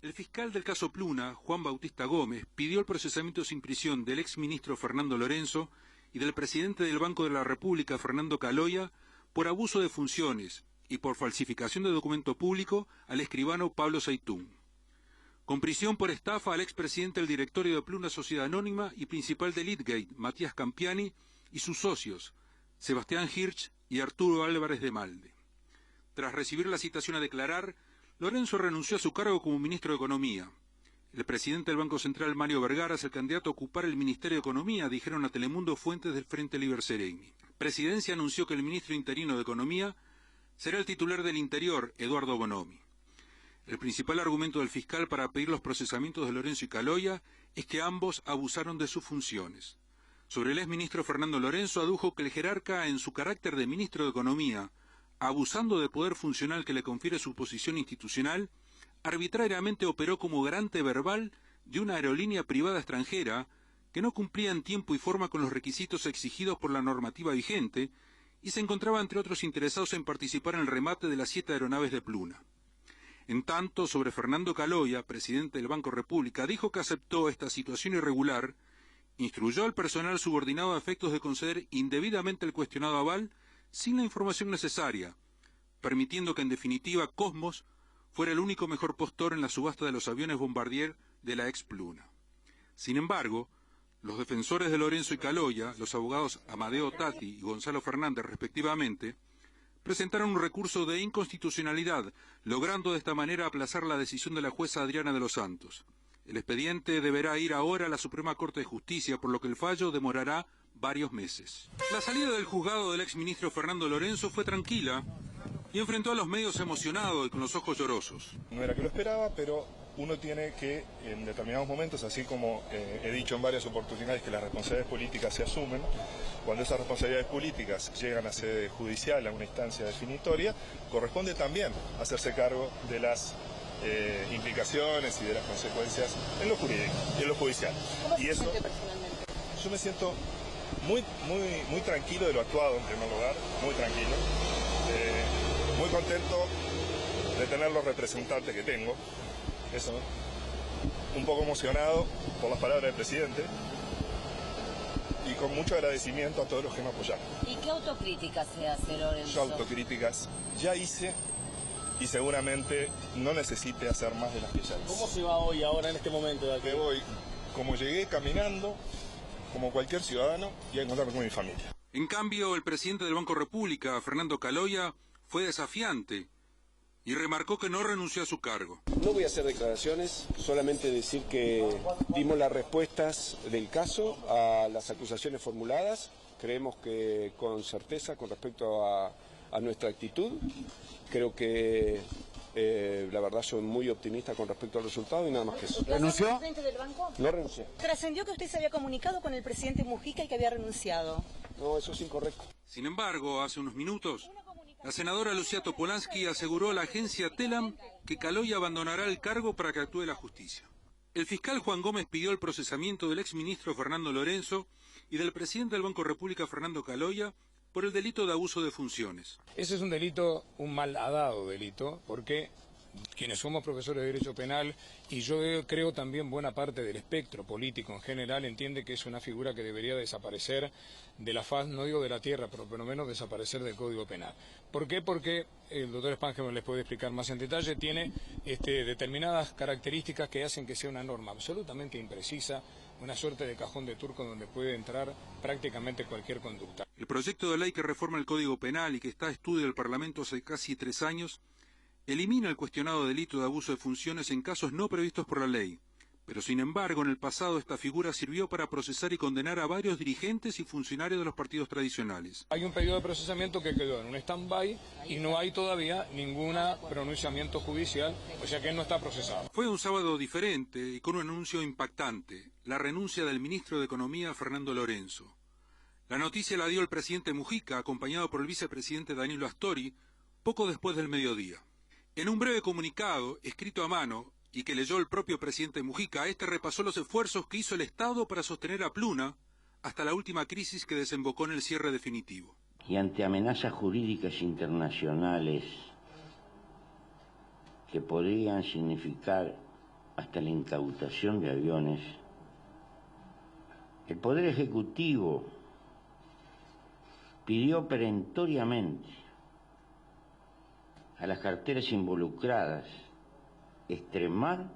El fiscal del caso Pluna, Juan Bautista Gómez, pidió el procesamiento sin prisión del exministro Fernando Lorenzo y del presidente del Banco de la República, Fernando Caloya, por abuso de funciones y por falsificación de documento público al escribano Pablo Seitún. Con prisión por estafa al expresidente del directorio de Pluna Sociedad Anónima y principal de Litgate, Matías Campiani, y sus socios, Sebastián Hirsch y Arturo Álvarez de Malde. Tras recibir la citación a declarar, Lorenzo renunció a su cargo como ministro de Economía. El presidente del Banco Central, Mario Vergara, es el candidato a ocupar el Ministerio de Economía, dijeron a Telemundo fuentes del Frente Liber Seregni. Presidencia anunció que el ministro interino de Economía será el titular del Interior, Eduardo Bonomi. El principal argumento del fiscal para pedir los procesamientos de Lorenzo y Caloya es que ambos abusaron de sus funciones. Sobre el exministro Fernando Lorenzo adujo que el jerarca, en su carácter de ministro de Economía, abusando del poder funcional que le confiere su posición institucional, arbitrariamente operó como garante verbal de una aerolínea privada extranjera que no cumplía en tiempo y forma con los requisitos exigidos por la normativa vigente y se encontraba entre otros interesados en participar en el remate de las 7 aeronaves de Pluna. En tanto, sobre Fernando Caloya, presidente del Banco República, dijo que aceptó esta situación irregular, instruyó al personal subordinado a efectos de conceder indebidamente el cuestionado aval sin la información necesaria, permitiendo que en definitiva Cosmos fuera el único mejor postor en la subasta de los aviones Bombardier de la ex Pluna. Sin embargo, los defensores de Lorenzo y Caloya, los abogados Amadeo Tati y Gonzalo Fernández respectivamente, presentaron un recurso de inconstitucionalidad, logrando de esta manera aplazar la decisión de la jueza Adriana de los Santos. El expediente deberá ir ahora a la Suprema Corte de Justicia, por lo que el fallo demorará varios meses. La salida del juzgado del exministro Fernando Lorenzo fue tranquila y enfrentó a los medios emocionado y con los ojos llorosos. No era que lo esperaba, pero uno tiene que, en determinados momentos, así como he dicho en varias oportunidades que las responsabilidades políticas se asumen, cuando esas responsabilidades políticas llegan a sede judicial, a una instancia definitoria, corresponde también hacerse cargo de las implicaciones y de las consecuencias en lo jurídico y en lo judicial. ¿Cómo se eso, siente personalmente? Yo me siento muy tranquilo de lo actuado, en primer lugar, muy tranquilo, muy contento de tener los representantes que tengo, eso, un poco emocionado por las palabras del presidente y con mucho agradecimiento a todos los que me apoyaron. ¿Y qué autocrítica se hace, Lorenzo? Yo autocríticas ya hice y seguramente no necesite hacer más de las que ya hice. ¿Cómo se va hoy, ahora, en este momento de aquí? Me voy, como llegué, caminando, como cualquier ciudadano, y a encontrarme con mi familia. En cambio, el presidente del Banco República, Fernando Caloya, fue desafiante y remarcó que no renunció a su cargo. No voy a hacer declaraciones, solamente decir que dimos las respuestas del caso a las acusaciones formuladas. Creemos que con certeza con respecto a nuestra actitud. Creo que la verdad soy muy optimista con respecto al resultado y nada más que eso. ¿Renunció? ¿Presidente del banco? No renuncié. Trascendió que usted se había comunicado con el presidente Mujica y que había renunciado. No, eso es incorrecto. Sin embargo, hace unos minutos, la senadora Lucía Topolansky aseguró a la agencia Telam que Caloya abandonará el cargo para que actúe la justicia. El fiscal Juan Gómez pidió el procesamiento del exministro Fernando Lorenzo y del presidente del Banco República, Fernando Caloya, por el delito de abuso de funciones. Ese es un delito, un malhadado delito, porque quienes somos profesores de Derecho Penal, y yo creo también buena parte del espectro político en general, entiende que es una figura que debería desaparecer de la faz, no digo de la tierra, pero por lo menos desaparecer del Código Penal. ¿Por qué? Porque el doctor Spangel les puede explicar más en detalle, tiene determinadas características que hacen que sea una norma absolutamente imprecisa, una suerte de cajón de turco donde puede entrar prácticamente cualquier conducta. El proyecto de ley que reforma el Código Penal y que está a estudio del Parlamento hace casi 3 años, elimina el cuestionado delito de abuso de funciones en casos no previstos por la ley, pero sin embargo en el pasado esta figura sirvió para procesar y condenar a varios dirigentes y funcionarios de los partidos tradicionales. Hay un pedido de procesamiento que quedó en un stand-by y no hay todavía ningún pronunciamiento judicial, o sea que él no está procesado. Fue un sábado diferente y con un anuncio impactante, la renuncia del ministro de Economía Fernando Lorenzo. La noticia la dio el presidente Mujica, acompañado por el vicepresidente Danilo Astori, poco después del mediodía. En un breve comunicado, escrito a mano, y que leyó el propio presidente Mujica, este repasó los esfuerzos que hizo el Estado para sostener a Pluna hasta la última crisis que desembocó en el cierre definitivo. Y ante amenazas jurídicas internacionales que podrían significar hasta la incautación de aviones, el Poder Ejecutivo pidió perentoriamente a las carteras involucradas extremar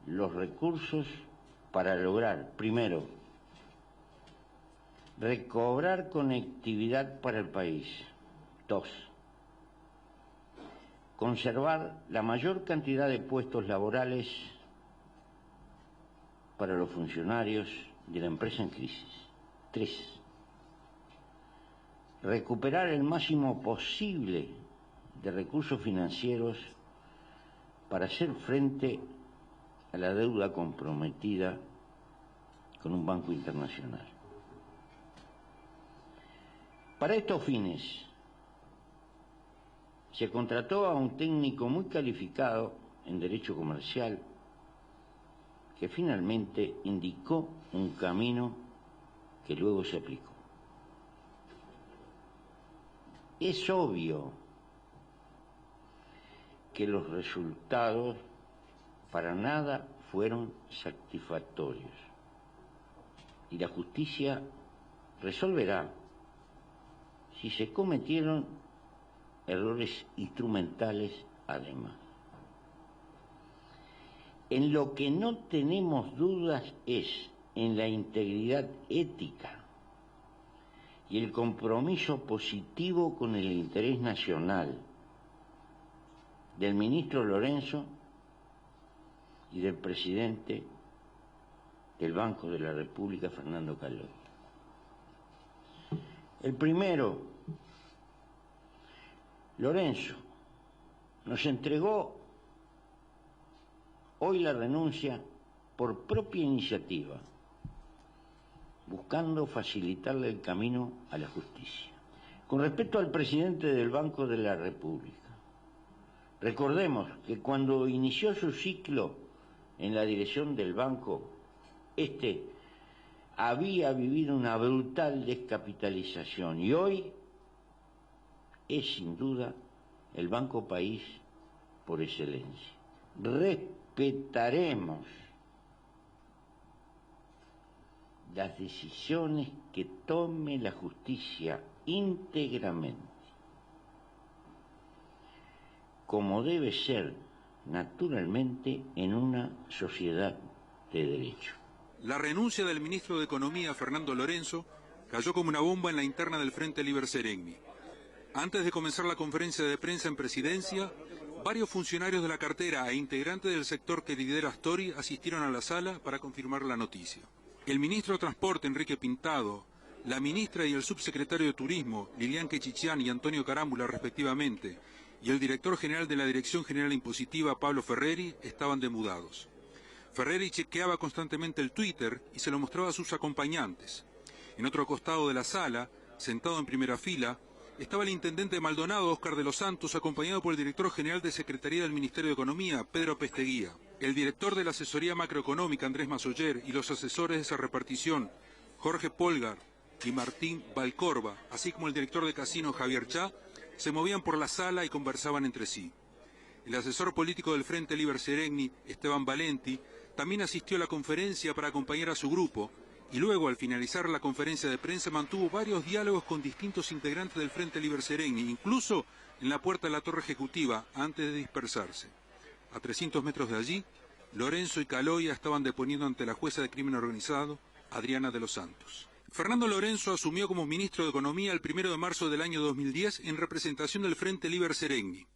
los recursos para lograr, primero, recobrar conectividad para el país. 2. Conservar la mayor cantidad de puestos laborales para los funcionarios de la empresa en crisis. 3. Recuperar el máximo posible de recursos financieros para hacer frente a la deuda comprometida con un banco internacional. Para estos fines, se contrató a un técnico muy calificado en derecho comercial que finalmente indicó un camino que luego se aplicó. Es obvio que los resultados para nada fueron satisfactorios y la justicia resolverá si se cometieron errores instrumentales además. En lo que no tenemos dudas es en la integridad ética y el compromiso positivo con el interés nacional del ministro Lorenzo y del presidente del Banco de la República, Fernando Caloya. El primero, Lorenzo, nos entregó hoy la renuncia por propia iniciativa, buscando facilitarle el camino a la justicia. Con respecto al presidente del Banco de la República, recordemos que cuando inició su ciclo en la dirección del banco, este había vivido una brutal descapitalización y hoy es sin duda el banco país por excelencia. Respetaremos las decisiones que tome la justicia íntegramente, como debe ser naturalmente en una sociedad de derecho. La renuncia del ministro de Economía, Fernando Lorenzo, cayó como una bomba en la interna del Frente Liber Seregni. Antes de comenzar la conferencia de prensa en Presidencia, varios funcionarios de la cartera e integrantes del sector que lidera Astori asistieron a la sala para confirmar la noticia. El ministro de Transporte, Enrique Pintado, la ministra y el subsecretario de Turismo, Lilian Quechichian y Antonio Carámbula, respectivamente, y el director general de la Dirección General Impositiva, Pablo Ferreri, estaban demudados. Ferreri chequeaba constantemente el Twitter y se lo mostraba a sus acompañantes. En otro costado de la sala, sentado en primera fila, estaba el intendente de Maldonado, Óscar de los Santos, acompañado por el director general de Secretaría del Ministerio de Economía, Pedro Pesteguía, el director de la Asesoría Macroeconómica, Andrés Masoller, y los asesores de esa repartición, Jorge Polgar y Martín Valcorba, así como el director de Casino, Javier Chá, se movían por la sala y conversaban entre sí. El asesor político del Frente Liber Seregni, Esteban Valenti, también asistió a la conferencia para acompañar a su grupo y luego, al finalizar la conferencia de prensa, mantuvo varios diálogos con distintos integrantes del Frente Liber Seregni, incluso en la puerta de la Torre Ejecutiva, antes de dispersarse. A 300 metros de allí, Lorenzo y Caloya estaban deponiendo ante la jueza de crimen organizado, Adriana de los Santos. Fernando Lorenzo asumió como ministro de Economía el 1 de marzo del año 2010 en representación del Frente Liber Seregni.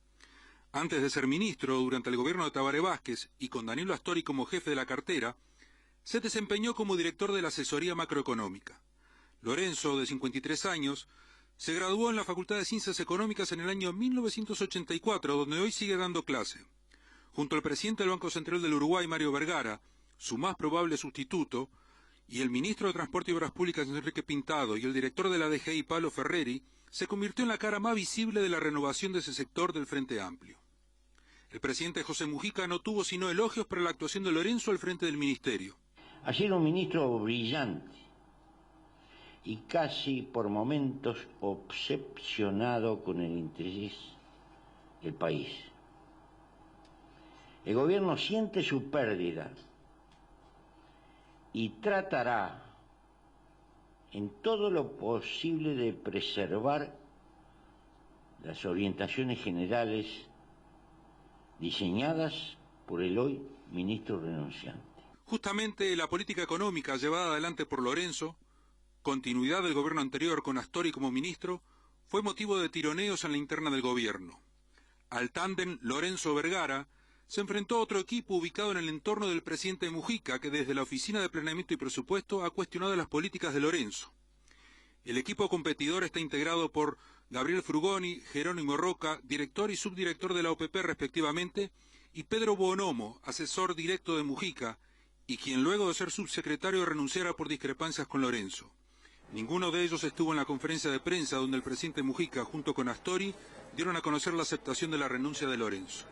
Antes de ser ministro, durante el gobierno de Tabaré Vázquez y con Danilo Astori como jefe de la cartera, se desempeñó como director de la Asesoría Macroeconómica. Lorenzo, de 53 años, se graduó en la Facultad de Ciencias Económicas en el año 1984, donde hoy sigue dando clase. Junto al presidente del Banco Central del Uruguay, Mario Vergara, su más probable sustituto, y el ministro de Transporte y Obras Públicas, Enrique Pintado, y el director de la DGI, Pablo Ferreri, se convirtió en la cara más visible de la renovación de ese sector del Frente Amplio. El presidente José Mujica no tuvo sino elogios para la actuación de Lorenzo al frente del ministerio. Ha sido un ministro brillante y casi por momentos obsesionado con el interés del país. El gobierno siente su pérdida y tratará en todo lo posible de preservar las orientaciones generales diseñadas por el hoy ministro renunciante. Justamente la política económica llevada adelante por Lorenzo, continuidad del gobierno anterior con Astori como ministro, fue motivo de tironeos en la interna del gobierno. Al tándem Lorenzo-Vergara se enfrentó a otro equipo ubicado en el entorno del presidente Mujica, que desde la Oficina de Planeamiento y Presupuesto ha cuestionado las políticas de Lorenzo. El equipo competidor está integrado por Gabriel Frugoni, Jerónimo Roca, director y subdirector de la OPP respectivamente, y Pedro Bonomo, asesor directo de Mujica, y quien luego de ser subsecretario renunciara por discrepancias con Lorenzo. Ninguno de ellos estuvo en la conferencia de prensa donde el presidente Mujica, junto con Astori, dieron a conocer la aceptación de la renuncia de Lorenzo.